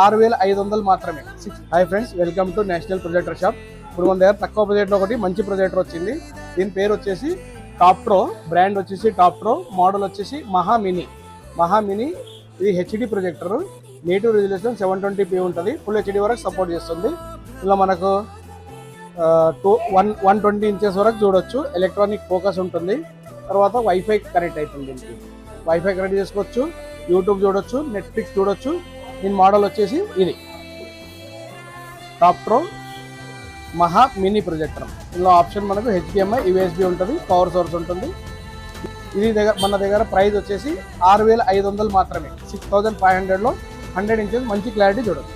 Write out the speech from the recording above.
6500 మాత్రమే. Hi friends, welcome to national projector shop. ఇప్పుడు మన దగ్గర తక్కువ బడ్జెట్లో ఒకటి మంచి ప్రొజెక్టర్ వచ్చింది. దీని పేరు వచ్చేసి టాప్ ప్రో, బ్రాండ్ వచ్చేసి టాప్ ప్రో, మోడల్ వచ్చేసి మహా మినీ. ఇది HD projector, native resolution 720p ఉంటుంది. ఫుల్ హెచ్డి వరకు సపోర్ట్ చేస్తుంది. ఇలా మనకు 120 ఇంచెస్ వరకు చూడొచ్చు. ఎలక్ట్రానిక్ ఫోకస్ ఉంటుంది. తర్వాత వైఫై కనెక్ట్ అవుతుంది. దీనికి వైఫై కనెక్ట్ చేసుకోవచ్చు, యూట్యూబ్ చూడొచ్చు, నెట్ఫ్లిక్స్ చూడొచ్చు. దీని మోడల్ వచ్చేసి ఇది టాప్ ప్రో మహా మినీ ప్రొజెక్టర్. ఇందులో ఆప్షన్ మనకు HDMI, USB ఉంటుంది, పవర్ సోర్స్ ఉంటుంది. ఇది మన దగ్గర ప్రైస్ వచ్చేసి 6500 మాత్రమే. 6500లో 100 ఇంచెస్ మంచి క్లారిటీ చూడొచ్చు.